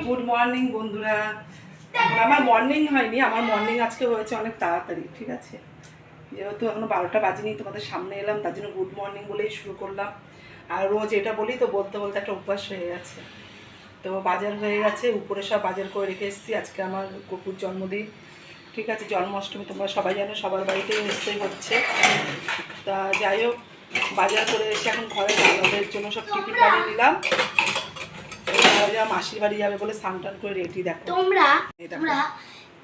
Good morning বন্ধুরা। আমার morning হয়নি, আমার মর্নিং আজকে হয়েছে অনেক তাড়াতাড়ি, ঠিক আছে। যেহেতু এখনো 12টা বাজেনি, তোমাদের সামনে এলাম, তার জন্য গুড মর্নিং বলেই শুরু করলাম। আর রোজ এটা বলি তো বলতে বলতে একটা অভ্যাস হয়ে গেছে। তো বাজার হয়ে গেছে, উপরে সব বাজার করে রেখে এসেছি। আজকে আমার গপুর জন্মদিন, ঠিক আছে, জন্মাষ্টমী, তোমরা সবাই জানো, সবার বাড়িতেই নিশ্চয়ই হচ্ছে। তা যাই হোক, বাজার করে এসে এখন ঘরে দাদাদের জন্য সব টিফিন বানিয়ে নিলাম। মাসির বাড়ি যাবে বলে স্নান টান করে রেডি। দেখো তোমরা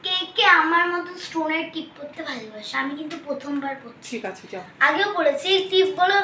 কে কে আমার মতো স্টোনের টিপ পড়তে ভালোবাসো? আমি কিন্তু প্রথমবার পড়ছি। ঠিক আছে, যাও। আগেও পড়েছি টিপ গুলো,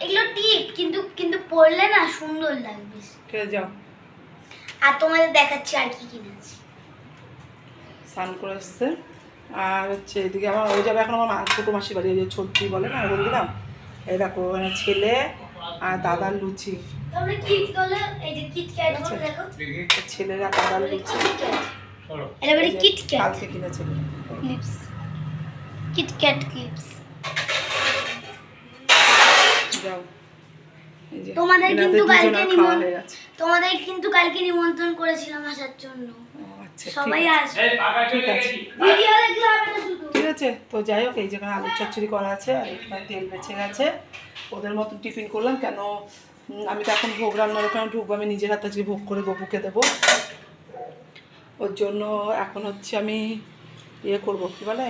এগুলো টিপ কিন্তু কিন্তু পড়লে না সুন্দর লাগবে। ঠিক আছে, যাও। আর তোমাদের দেখাচ্ছি আর কি কিনেছি। স্নান করে এসছে। আর হচ্ছে এদিকে আমার ওই যাবে এখন আমার ছোটো মাসির বাড়ি, যে ছোট্টি বলে না, বলে দিলাম। এই দেখো ওখানে ছেলে আর দাদার লুচি। তোমরা কিটগুলো, এই যে কিটক্যাট গুলো দেখো, ছেলেরা দাদার লুচি। এবারে কিটক্যাট কালকে কিনেছে ক্লিপস, কিটক্যাট ক্লিপস। যাও। তোমাদের কিন্তু কালকে নিমন্ত্রণ করেছিলাম আসার জন্য। সবাই আসবে, ঠিক আছে, ভিডিও দেখলে হবে না শুধু। ঠিক আছে। তো যাই হোক, এই যেখানে আলুর চচ্চড়ি করা আছে আর এখানে তেল বেঁচে গেছে। ওদের মতন টিফিন করলাম, কেন আমি তো এখন ভোগ রান্নার ওখানে ঢুকবো, আমি নিজের হাতে আজকে ভোগ করে গপুকে দেবো। ওর জন্য এখন হচ্ছে আমি ইয়ে করবো, কী বলে,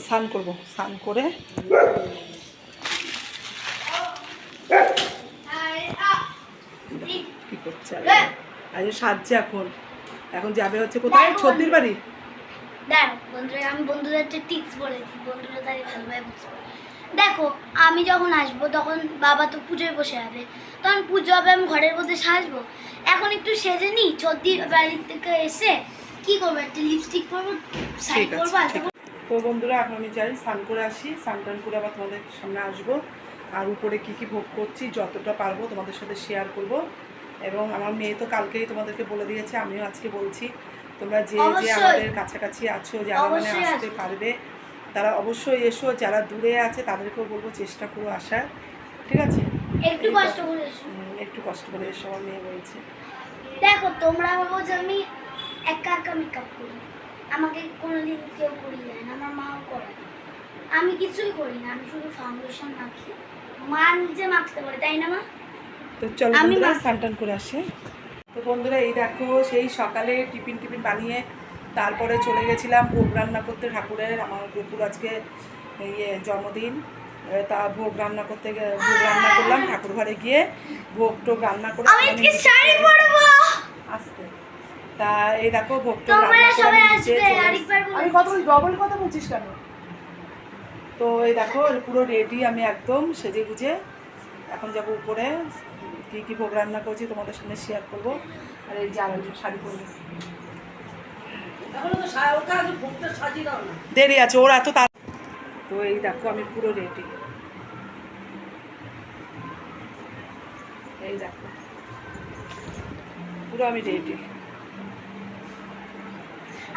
স্নান করবো। স্নান করে কি করছে আজ সাজছে। এখন যাবে হচ্ছে কোথায়, ছদ্দির বাড়ি। দেখো বন্ধুরা, আমি বন্ধুদের একটা টিপস বলে দিই, বন্ধুরা তাই ভালোভাবে বুঝবে। দেখো, আমি যখন আসবো তখন বাবা তো পুজোয় বসে যাবে, তখন পুজো হবে, আমি ঘরের মধ্যে সাজবো। এখন একটু সেজে নিই, ছদ্দির বাড়ির থেকে এসে কি করবো, একটা লিপস্টিক পরবো, শাড়ি পরবো। তো বন্ধুরা, এখন আমি যাই, স্নান করে আসি। স্নান টান করে আবার তোমাদের সামনে আসবো। আর উপরে কী কী ভোগ করছি যতটা পারবো তোমাদের সাথে শেয়ার করব। এবং আমার মেয়ে তো কালকেই তোমাদেরকে বলে দিয়েছে, আমিও আজকে বলছি, তোমরা যে যে আমাদের কাছাকাছি আছো, যারা মানে আসতে পারবে তারা অবশ্যই এসো। যারা দূরে আছে তাদেরকেও বলবো চেষ্টা করো আসার, ঠিক আছে। একটু কষ্ট করে এসো, একটু কষ্ট করে এসো, আমার মেয়ে বলছে। দেখো তোমরা ভাবো যে আমি একা একা মেকআপ করি, আমাকে কোনোদিন কেউ করিয়ে দেয় না, আমার মাও করে। আমি কিছুই করি না, আমি শুধু ফাউন্ডেশন মাখি, মা নিজে মাখতে পারে, তাই না মা? তো চলো বন্ধুরা, স্নান টান করে আসি। তো বন্ধুরা, এই দেখো, সেই সকালে টিফিন বানিয়ে তারপরে চলে গেছিলাম ভোগ রান্না করতে ঠাকুরের। আমার গপুর আজকে জন্মদিন, তা ভোগ রান্না করতে ভোগ রান্না করলাম ঠাকুর ঘরে গিয়ে, ভোগ টোগ রান্না করে আসতে। তা এই দেখো ভোগ টোগ রান্না করে আমি কথা বলছি, ডবল কথা বলছিস কেন? তো এই দেখো পুরো রেডি, আমি একদম সেজে গুজে এখন যাবো উপরে। কী কী ভোগ রান্না করছি তোমাদের সামনে শেয়ার করবো। আর এই যে আরেকজন শাড়ি পরবে, দেরি আছে ওর এত তার। তো এই দেখো আমি পুরো রেডি, এই দেখো পুরো আমি রেডি।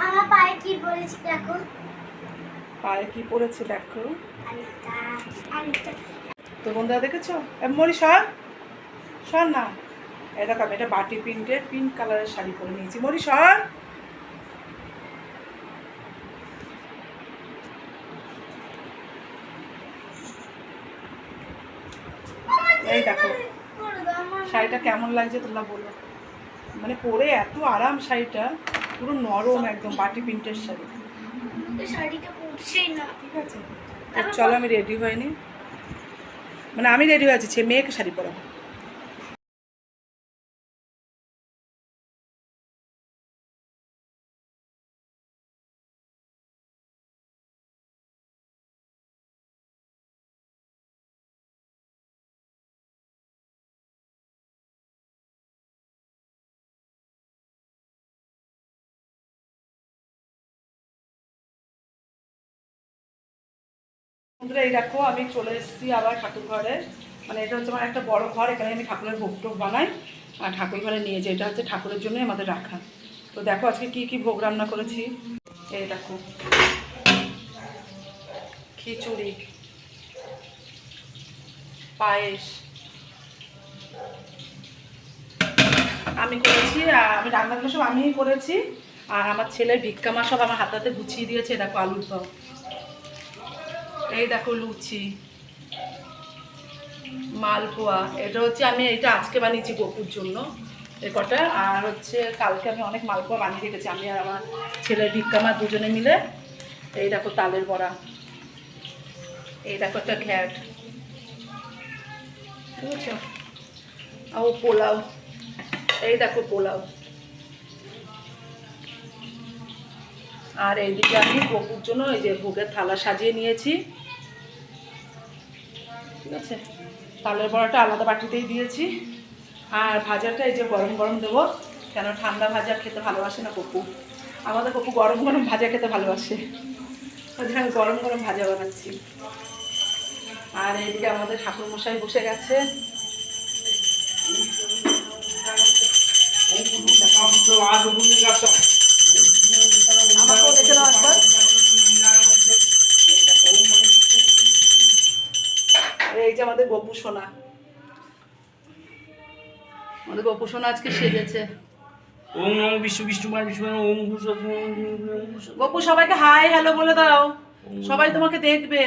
আমার পায়ে কি পড়েছে দেখো, পায়ে কি পড়েছে দেখো। তো বন্ধুরা দেখেছো, মরি সর সর না, এটা আমি এটা বাটি প্রিন্টের পিঙ্ক কালারের শাড়ি পরে নিয়েছি। মরি সর। এই দেখো শাড়িটা কেমন লাগছে তোমরা বলো, মানে পরে এত আরাম, শাড়িটা পুরো নরম একদম, বাটি প্রিন্টের শাড়ি। শাড়িটা পরছেই না, ঠিক আছে। চলো আমি রেডি হয়নি, মানে আমি রেডি হয়ে আছি, মেয়েকে শাড়ি পরাবো। বন্ধুরা, এই দেখো আমি চলে এসেছি আবার ঠাকুর ঘরে। মানে এটা হচ্ছে আমার একটা বড় ঘর, এখানে আমি ঠাকুরের ভোগ টোগ বানাই আর ঠাকুর ঘরে নিয়ে যাই। এটা হচ্ছে ঠাকুরের জন্যই আমাদের রাখা। তো দেখো আজকে কি কি ভোগ রান্না করেছি। এই দেখো খিচুড়ি, পায়েস, আমি করেছি, আর আমি রান্নাগুলো সব আমিই করেছি। আর আমার ছেলের ভিক্ষা মা সব আমার হাতে হাতে গুছিয়ে দিয়েছে। দেখো আলুর দম, এই দেখো লুচি, মালপোয়া। এটা হচ্ছে আমি এটা আজকে বানিয়েছি গপুর জন্য এ কটা। আর হচ্ছে কালকে আমি অনেক মালপোয়া বানিয়ে রেখেছি, আমি আর আমার ছেলের ভিক্ষা মা দুজনে মিলে। এই দেখো তালের বড়া, এই দেখো একটা ঘ্যাট, বুঝেছো? ও পোলাও, এই দেখো পোলাও। আর এইদিকে আমি গপুর জন্য এই যে ভোগের থালা সাজিয়ে নিয়েছি, ঠিক আছে? তালের বড়াটা আলাদা বাটিতেই দিয়েছি। আর ভাজাটা এই যে গরম গরম দেবো, কেন ঠান্ডা ভাজা খেতে ভালোবাসে না গপু। আমাদের গপু গরম গরম ভাজা খেতে ভালোবাসে, ওই জন্য আমি গরম গরম ভাজা বানাচ্ছি। আর এইদিকে আমাদের ঠাকুরমশাই বসে গেছে। আমাকেও দেখে নাও একবার। এই যে আমাদের গপু সোনা, আমাদের গপু সোনা আজকে সেজেছে। ওম নমো বিষ্ণু বিষ্ণুপাদ বিষ্ণু ওম গপু সবাইকে হাই হ্যালো বলে দাও, সবাই তোমাকে দেখবে।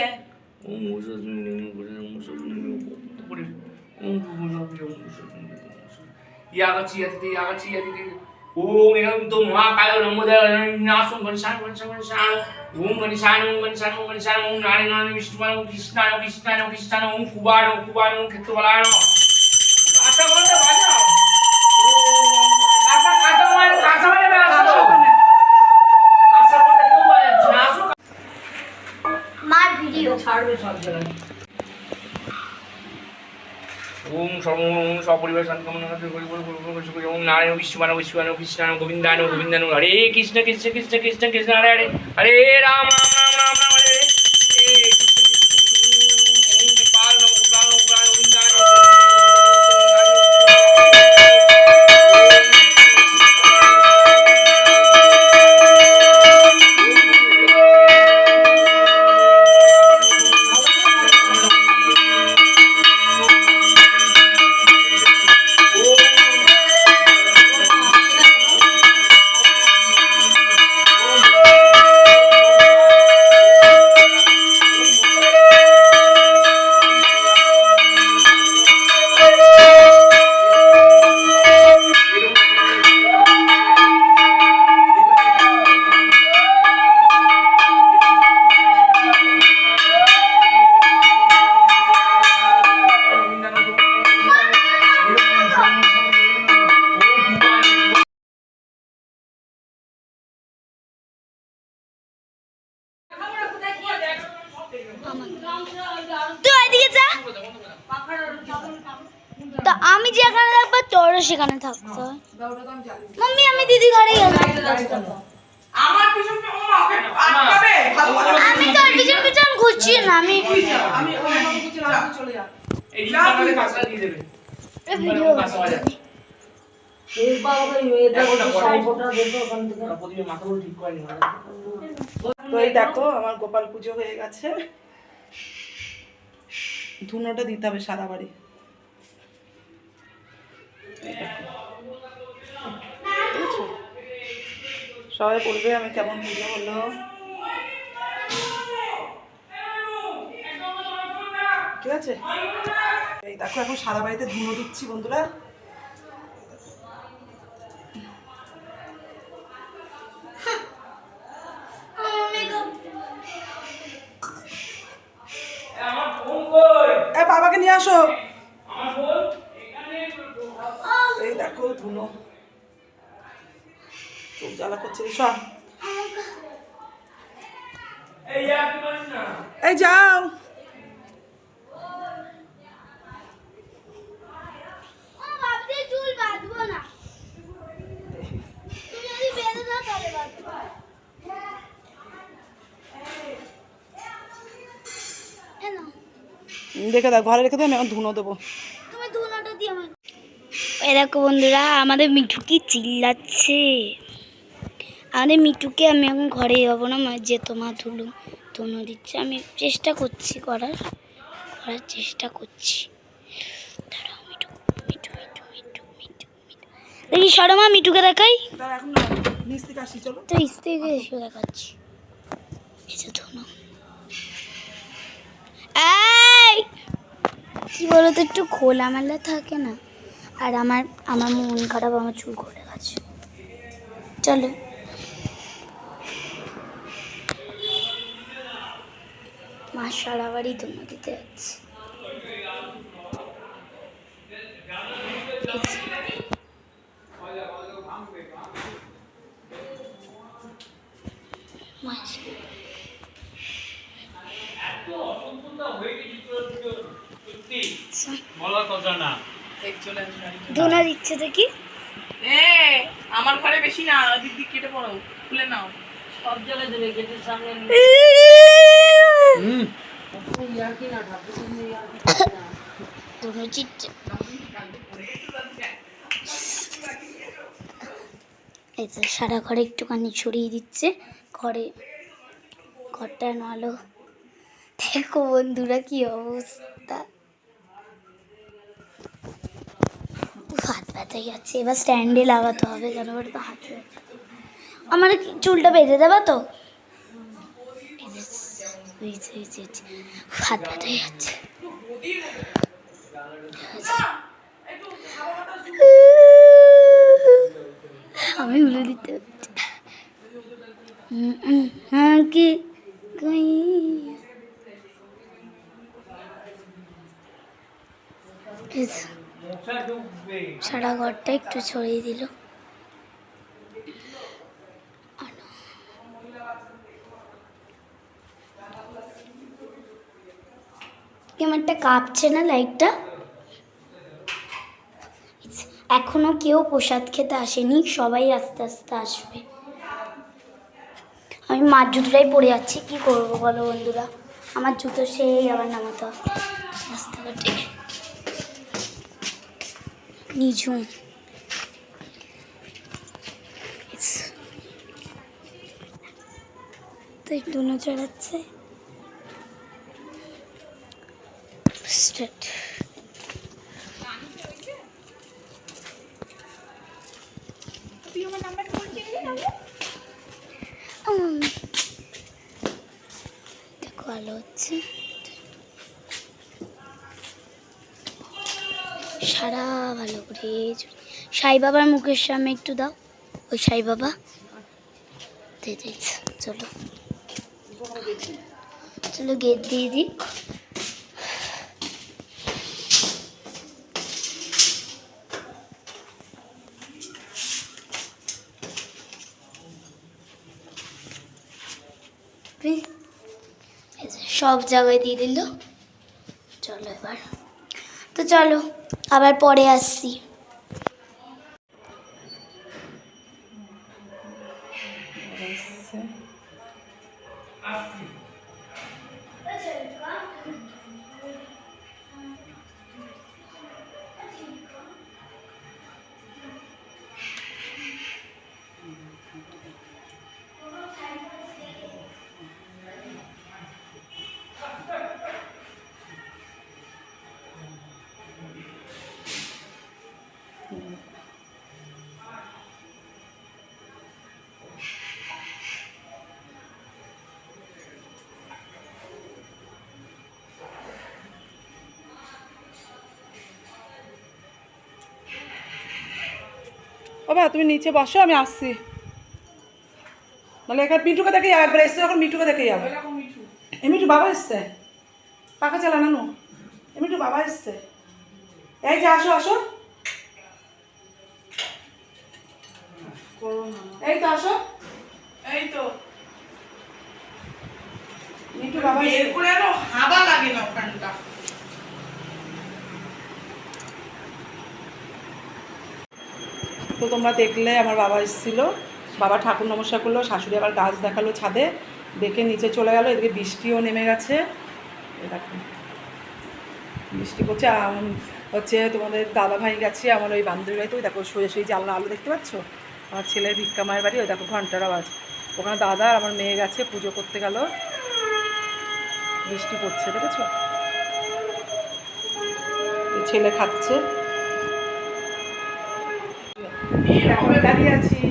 ইয়াগাছি ইয়াতি ইয়াগাছি ইয়াতি ওম এরম তো মহাকায় নমোদয় নাসম গণসান গণসান গণসান ওম গণসান ওম গণসান ওম গণসান ওম নারায়ণ নারায়ণ বিষ্ণুপাদ ওম কৃষ্ণায় কৃষ্ণায় কৃষ্ণায় ওম কুবায় কুবায় ওম ক্ষেত্রবলায় আশা করতে বাজাও আশা কাঁচা মানে কাঁচা মানে আশা করতে কেউ বাজাচ্ছে না আসো মার ভিডিও ছাড়বে সব জায়গায়। ওম সর্বম সপরিবার শান্তমনা ওম নারায়ণ বিষ্ণুপাদ বিষ্ণুপাদ কৃষ্ণায় গোবিন্দায় গোবিন্দায় হরে কৃষ্ণ কৃষ্ণ কৃষ্ণ কৃষ্ণ কৃষ্ণ হরে হরে হরে রাম রাম রাম রাম রাম হরে হরে ওম গোপাল নম গোপাল গোপাল গোবিন্দায় তুই ওইদিকে যা। তা আমি যেখানে থাকবো তোরও সেখানে থাকতে হয়। মাম্মি আমি দিদি ঘরে গেলাম। আমার পিছন আটকাবে, ভালো করে আমি তোর পিছন পিছন ঘুরছি না। আমি আমি ওই পিছন চলে যা। এই জিনিসটাকে কাঁচা দিয়ে দেবে ভিডিও কাঁচা বাজা এই বাবা এটা সাইডটা দেখো ওখান থেকে। প্রতিমা মাথাগুলো ঠিক করেনি তো এই দেখো আমার গোপাল পুজো হয়ে গেছে। ধুনোটা দিতে হবে সারা বাড়ি। বুঝেছো? সবাই বলবে আমি কেমন পুজো হলো। ঠিক আছে, এই দেখো এখন সারা বাড়িতে ধুনো দিচ্ছি বন্ধুরা। আমার ফোন কই বাবাকে নিয়ে আসো। আমার ফোন এই দেখো ধুনো, চোখ জ্বালা করছে। সব এই ইয়ার কি করিস না এই যাও। চুল বাঁধবো না, তুমি যদি বেঁধে দাও তাহলে বাঁধবো। দেখে দাও, ঘরে রেখে দাও, আমি এখন ধুনো দেবো। তুমি ধুনোটা দিয়ে আমার। এই দেখো বন্ধুরা, আমাদের মিঠু কি চিল্লাচ্ছে। আমাদের মিঠুকে আমি এখন ঘরে যাবো না, মানে যে তোমার ধুনো দিচ্ছে। আমি চেষ্টা করছি করার চেষ্টা করছি। দাঁড়াও মিঠু মিঠু মিঠু মিঠু মিঠু মিঠু দেখি সরমা মিটুকে দেখাই। তার এখন না, নিচ থেকে আসি চলো। তো থেকে এসে দেখাচ্ছি। এই যে ধুনো, এই কি বলতো একটু খোলামেলা থাকে না, আর আমার আমার মন খারাপ, আমার চুল করে গেছে। চলো মা সারা বাড়ি ধুনো দিতে যাচ্ছে। বলার কথা না। চলে আসবে। ধুনা দিচ্ছে দেখি। আমার ঘরে বেশি না, দিদি কেটে পড়ো, খুলে নাও। সব জায়গায় দেবে, গেটের সামনে ইয়ার্কি না, ঠাকুর ইয়ার্কি না। ধুনো চিচ্ছে। এই যে সারা ঘরে একটুখানি ছড়িয়ে দিচ্ছে, ঘরটা নালো। দেখো বন্ধুরা কি অবস্থা, হাত ব্যথা যাচ্ছে। এবার স্ট্যান্ডে লাগাতে হবে, কেন বলে তো হাত ব্যথা। আমার চুলটা বেঁধে দেবা তো? হাত ব্যথা যাচ্ছে। আমি উলে দিতে হ্যাঁ কি সারা ঘরটা একটু ছড়িয়ে দিল। কেমনটা কাঁপছে না লাইটটা। এখনো কেউ প্রসাদ খেতে আসেনি, সবাই আস্তে আস্তে আসবে। আমি মার জুতোটাই পরে যাচ্ছি, কি করবো বলো বন্ধুরা, আমার জুতো সেই আবার নামাতে হবে রাস্তাঘাটে। নিঝুম তো একটু চড়াচ্ছে। দেখো আলো হচ্ছে, সারা ভালো করে। সাই বাবার মুখের সামনে একটু দাও, ওই সাই বাবা চলো চলো গেট দিয়ে দিই। সব জায়গায় দিয়ে দিল। চলো এবার তো চলো আবার পরে আসছি। বাবা তুমি নিচে বসো, আমি আসছি। মানে এখানে মিঠুকে দেখে যাবো, একবার এসছে যখন মিঠুকে দেখে যাবো। এই মিঠু বাবা এসছে, পাখা চালা নানু। এই মিঠু বাবা এসছে, এই যে আসো আসো, এই তো আসো, এই তো মিঠু বাবা এর করে আরো হাওয়া লাগে না ওখানটা। তো তোমরা দেখলে আমার বাবা এসেছিল, বাবা ঠাকুর নমস্কার করলো, শাশুড়ি আবার গাছ দেখালো ছাদে, দেখে নিচে চলে গেল। এদিকে বৃষ্টিও নেমে গেছে, দেখো বৃষ্টি পড়ছে। হচ্ছে তোমাদের দাদা ভাই গেছে আমার ওই বান্ধবী বাড়িতে, ওই দেখো সেই জানলা আলো দেখতে পাচ্ছ, আমার ছেলের ভিক্ষা মায়ের বাড়ি, ওই দেখো ঘন্টার আওয়াজ। ওখানে দাদা আর আমার মেয়ে গেছে পুজো করতে গেল, বৃষ্টি পড়ছে দেখেছো, ছেলে খাচ্ছে। এখন দাঁড়িয়ে আছি,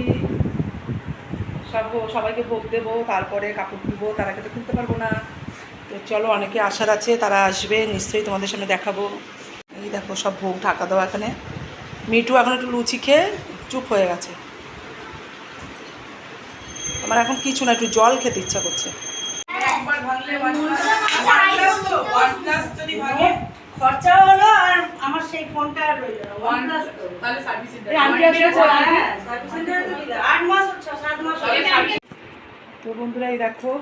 সবাইকে ভোগ দেবো, তারপরে কাপড় ধুবো, তার আগে তো খুলতে পারবো না। তো চলো, অনেকে আসার আছে, তারা আসবে নিশ্চয়ই, তোমাদের সামনে দেখাবো। এই দেখো সব ভোগ ঢাকা দেওয়া এখানে। মিঠু এখন একটু লুচি খেয়ে চুপ হয়ে গেছে। আমার এখন কিছু না, একটু জল খেতে ইচ্ছা করছে। খরচা হলো আর আমার সেই ফোনটা আর রইল না। OnePlus তো। এই আন্টি আসলে হ্যাঁ, সার্ভিস সেন্টারে তো দিলাম। 8 মাস হচ্ছে, 7 মাস হচ্ছে। তো বন্ধুরা এই দেখো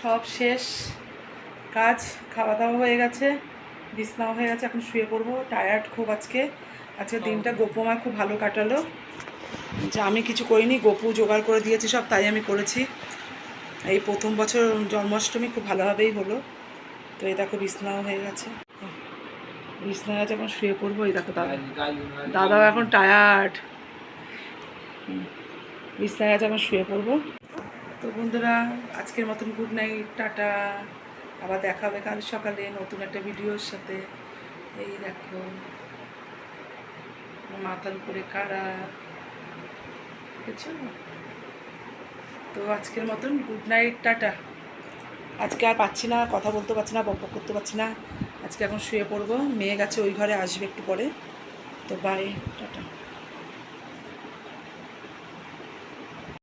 সব শেষ কাজ, খাওয়া দাওয়া হয়ে গেছে, বিছনাও হয়ে গেছে, এখন শুয়ে পড়বো। টায়ার্ড খুব আজকে দিনটা গোপুমা খুব ভালো কাটালো, যে আমি কিছু করিনি, গোপু জোগাড় করে দিয়েছি সব, তাই আমি করেছি। এই প্রথম বছর জন্মাষ্টমী খুব ভালোভাবেই হলো। তো এই দেখো বিছনাও হয়ে গেছে, বিছনা গেছে, এখন শুয়ে পড়বো। এই দেখো দাদাও এখন টায়ার্ড, বিছনায় গেছে, এখন শুয়ে পড়বো। তো বন্ধুরা আজকের মতন গুড নাইট, টাটা। আবার দেখা হবে কাল সকালে নতুন একটা ভিডিওর সাথে। এই দেখো মাথার উপরে কারা, বুঝছো? তো আজকের মতন গুড নাইট, টাটা। আজকে আর পাচ্ছি না, কথা বলতে পারছি না, বকবক করতে পারছি না। আজকে এখন শুয়ে পড়বো, মেয়ে গেছে ওই ঘরে, আসবে একটু পরে। তো বাই, টাটা।